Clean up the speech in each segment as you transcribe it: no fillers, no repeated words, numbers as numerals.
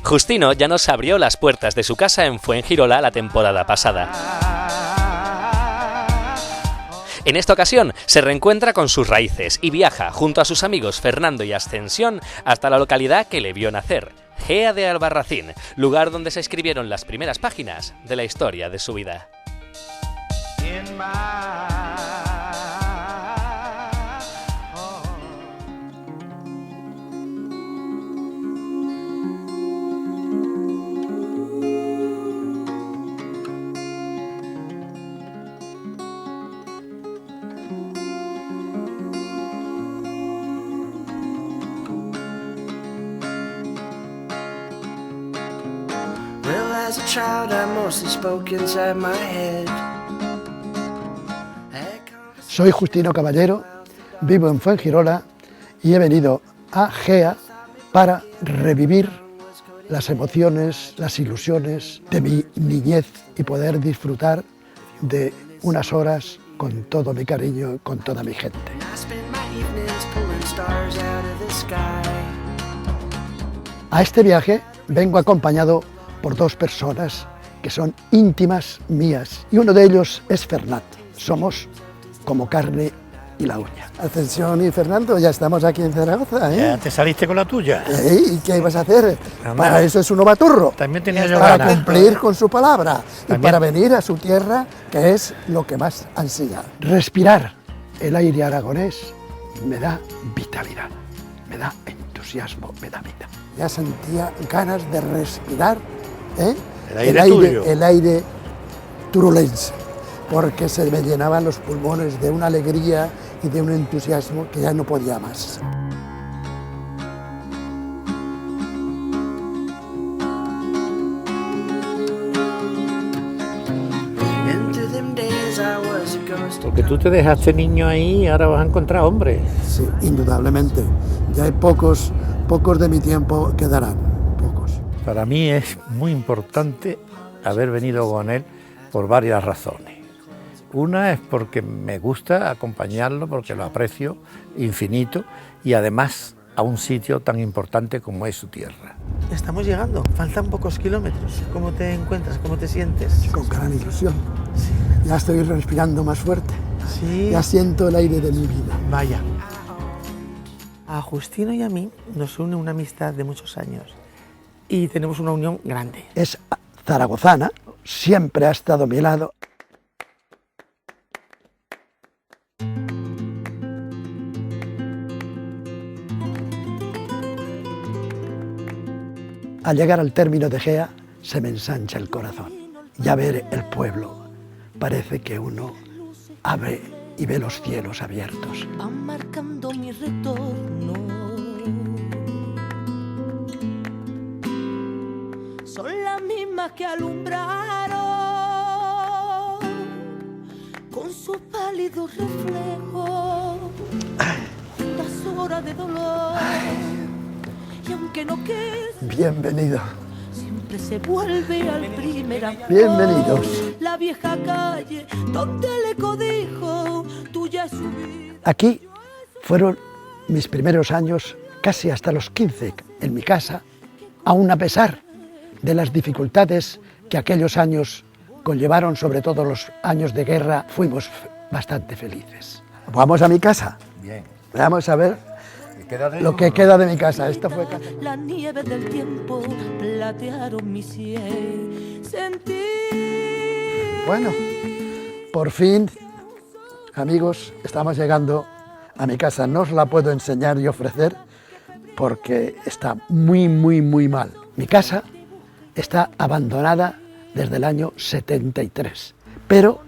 Justino ya nos abrió las puertas de su casa en Fuengirola la temporada pasada. En esta ocasión se reencuentra con sus raíces y viaja junto a sus amigos Fernando y Ascensión hasta la localidad que le vio nacer, Gea de Albarracín, lugar donde se escribieron las primeras páginas de la historia de su vida. As a child, I mostly spoke inside my head. Soy Justino Caballero, vivo en Fuengirola y he venido a Gea para revivir las emociones, las ilusiones de mi niñez y poder disfrutar de unas horas con todo mi cariño, con toda mi gente. A este viaje vengo acompañado por dos personas que son íntimas mías y uno de ellos es Fernando. Somos como carne y la uña. Ascensión y Fernando, ya estamos aquí en Zaragoza, ¿eh? Ya te saliste con la tuya. ¿Y qué ibas a hacer? Anda. Para eso es un novaturro. También tenía yo Para ganas. cumplir con su palabra También. y para venir a su tierra, que es lo que más ansía. Respirar el aire aragonés me da vitalidad, me da entusiasmo, me da vida. Ya sentía ganas de respirar, ¿eh? El aire turulense, porque se me llenaban los pulmones de una alegría y de un entusiasmo que ya no podía más. Porque tú te dejaste niño ahí y ahora vas a encontrar hombre. Sí, indudablemente. Ya hay pocos de mi tiempo quedarán, pocos. Para mí es muy importante haber venido con él por varias razones. Una es porque me gusta acompañarlo, porque lo aprecio infinito y además a un sitio tan importante como es su tierra. Estamos llegando, faltan pocos kilómetros. ¿Cómo te encuentras? ¿Cómo te sientes? Con gran ilusión. Sí. Ya estoy respirando más fuerte. Sí. Ya siento el aire de mi vida. Vaya. A Justino y a mí nos une una amistad de muchos años y tenemos una unión grande. Es zaragozana, siempre ha estado a mi lado. Al llegar al término de Gea se me ensancha el corazón. Ya ver el pueblo parece que uno abre y ve los cielos abiertos. Van marcando mi retorno. Son las mismas que alumbraron con su pálido reflejo las horas de dolor. Y aunque no quede, Bienvenido. siempre se vuelve al primer amor. Bienvenidos. La vieja calle donde el eco dijo, tuya es su vida. Aquí fueron mis primeros años, casi hasta los 15, en mi casa, aun a pesar de las dificultades que aquellos años conllevaron, sobre todo los años de guerra, fuimos bastante felices. Vamos a mi casa. Bien. Vamos a ver lo que queda de mi casa. Esto fue casa. Las nieves del tiempo platearon mi sien. Sentí. Bueno, por fin, amigos, estamos llegando a mi casa. No os la puedo enseñar y ofrecer porque está muy mal. Mi casa está abandonada desde el año 73, pero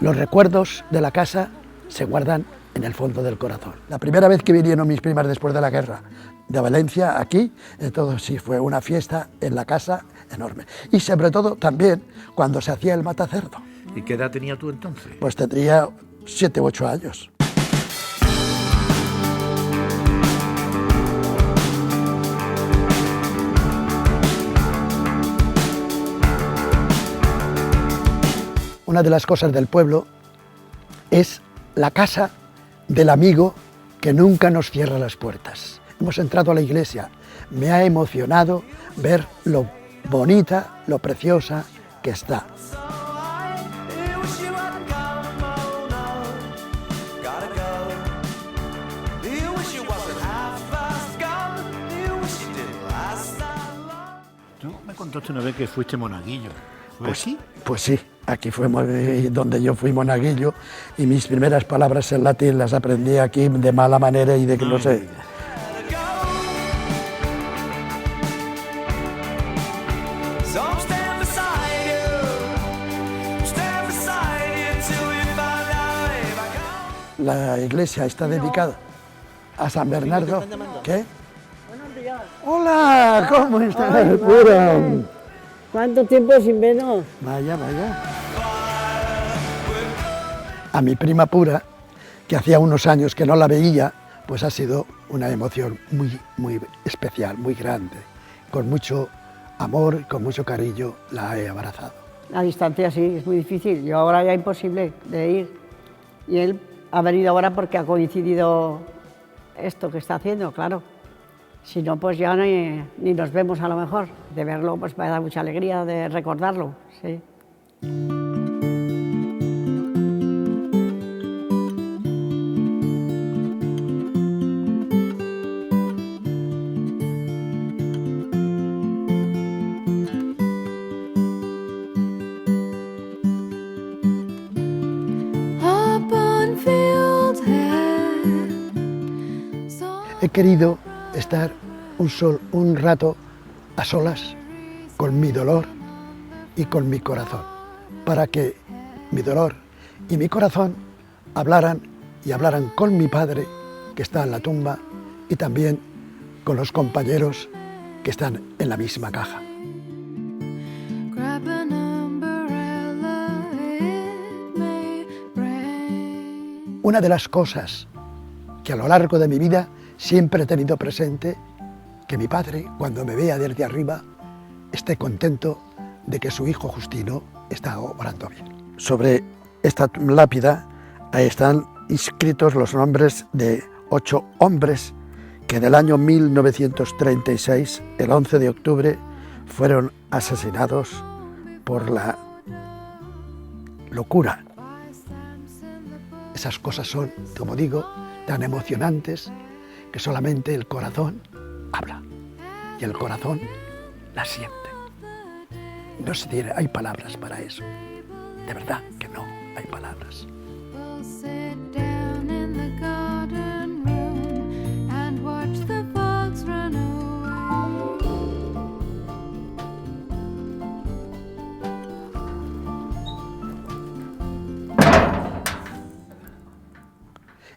los recuerdos de la casa se guardan en el fondo del corazón. La primera vez que vinieron mis primas después de la guerra de Valencia, aquí, todo sí fue una fiesta en la casa enorme. Y sobre todo también cuando se hacía el matacerdo. ¿Y qué edad tenía tú entonces? Pues tendría 7 u 8 años. Una de las cosas del pueblo es la casa del amigo que nunca nos cierra las puertas. Hemos entrado a la iglesia, me ha emocionado ver lo bonita, lo preciosa que está. Tú me contaste una vez que fuiste monaguillo. ¿Fue así? Pues sí, aquí fue donde yo fui monaguillo y mis primeras palabras en latín las aprendí aquí de mala manera y de que no sé. La iglesia está dedicada a San Bernardo. ¿Qué? Hola, ¿cómo está el cura? ¿Cuánto tiempo sin vernos? Vaya, vaya. A mi prima Pura, que hacía unos años que no la veía, pues ha sido una emoción muy, muy especial, muy grande. Con mucho amor y con mucho cariño la he abrazado. A distancia sí, es muy difícil. Yo ahora ya imposible de ir. Y él ha venido ahora porque ha coincidido esto que está haciendo, claro. Si no, pues ya ni nos vemos a lo mejor. De verlo, pues me da mucha alegría de recordarlo, sí. He querido estar un rato a solas con mi dolor y con mi corazón, para que mi dolor y mi corazón hablaran con mi padre, que está en la tumba, y también con los compañeros que están en la misma caja. Una de las cosas que a lo largo de mi vida siempre he tenido presente, que mi padre, cuando me vea desde arriba, esté contento de que su hijo Justino está obrando bien. Sobre esta lápida ahí están inscritos los nombres de 8 hombres que en el año 1936, el 11 de octubre, fueron asesinados por la locura. Esas cosas son, como digo, tan emocionantes que solamente el corazón habla y el corazón la siente. No se tiene, hay palabras para eso. De verdad que no hay palabras.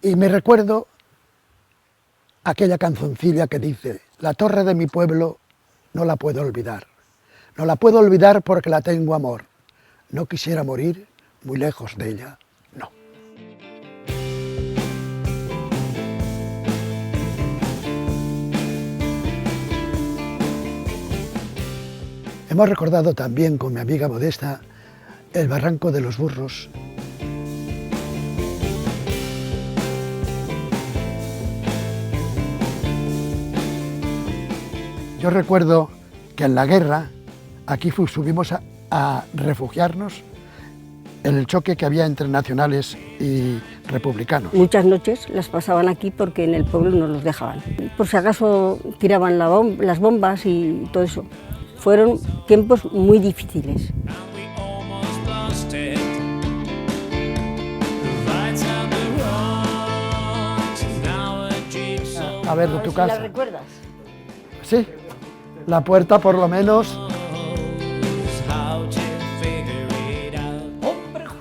Y me recuerdo aquella canzoncilla que dice: la torre de mi pueblo no la puedo olvidar. No la puedo olvidar porque la tengo amor. No quisiera morir muy lejos de ella, no. Hemos recordado también con mi amiga Modesta el Barranco de los Burros. Yo recuerdo que en la guerra aquí subimos a refugiarnos en el choque que había entre nacionales y republicanos. Muchas noches las pasaban aquí porque en el pueblo no los dejaban. Por si acaso tiraban las bombas y todo eso. Fueron tiempos muy difíciles. A ver, de tu casa. ¿La recuerdas? Sí, la puerta por lo menos.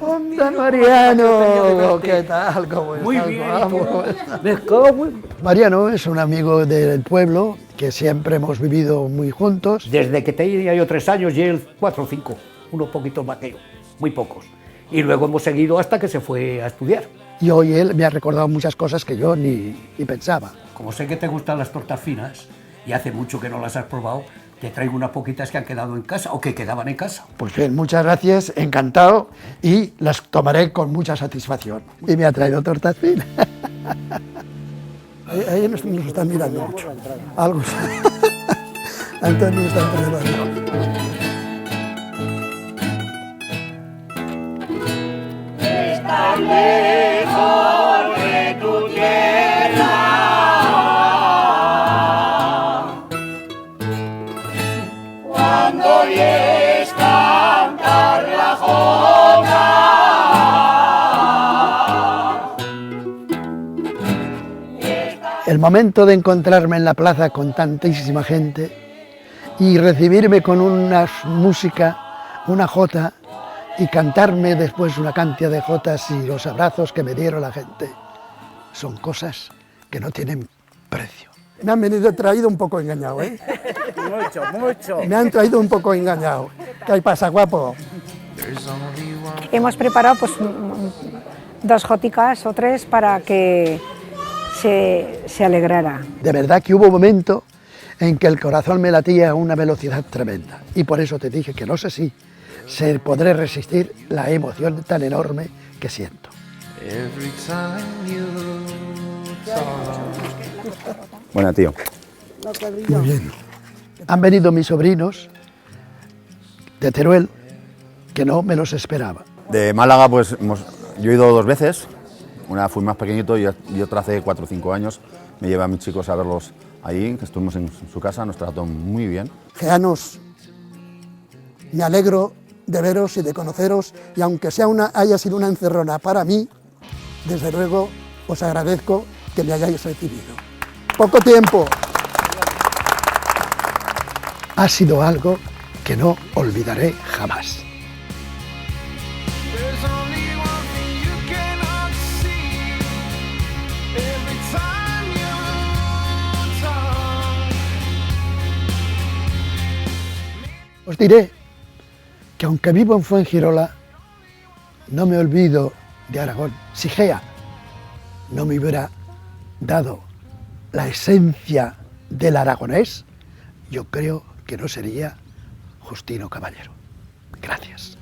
¡Hombre, Mariano! ¿Qué tal? ¿Cómo estás? Muy bien. Vamos. Mariano es un amigo del pueblo que siempre hemos vivido muy juntos. Desde que tenía yo 3 años y él 4 o 5, unos poquitos más que yo, muy pocos. Y luego hemos seguido hasta que se fue a estudiar. Y hoy él me ha recordado muchas cosas que yo ni pensaba. Como sé que te gustan las tortas finas y hace mucho que no las has probado, te traigo unas poquitas que han quedado en casa o que quedaban en casa. Pues bien, muchas gracias, encantado, y las tomaré con mucha satisfacción. Y me ha traído tortas finas. Ahí nos están mirando mucho. Algo. Antonio está preparado. El momento de encontrarme en la plaza con tantísima gente y recibirme con una música, una jota, y cantarme después una cantidad de jotas y los abrazos que me dieron la gente, son cosas que no tienen precio. Me han traído un poco engañado, ¿eh? Mucho. Me han traído un poco engañado. ¿Qué pasa, guapo? Hemos preparado pues 2 jóticas o 3 para que se alegrara. De verdad que hubo un momento en que el corazón me latía a una velocidad tremenda. Y por eso te dije que no sé si podré resistir la emoción tan enorme que siento. Bueno, tío. Muy bien. Han venido mis sobrinos de Teruel, que no me los esperaba. De Málaga, pues yo he ido 2 veces. Una fui más pequeñito y otra hace 4 o 5 años. Me llevé a mis chicos a verlos allí, que estuvimos en su casa, nos trató muy bien. Geanos, me alegro de veros y de conoceros, y aunque haya sido una encerrona para mí, desde luego os agradezco que me hayáis recibido. Poco tiempo. Ha sido algo que no olvidaré jamás. Os diré que aunque vivo en Fuengirola, no me olvido de Aragón. Si Gea no me hubiera dado la esencia del aragonés, yo creo que no sería Justino Caballero. Gracias.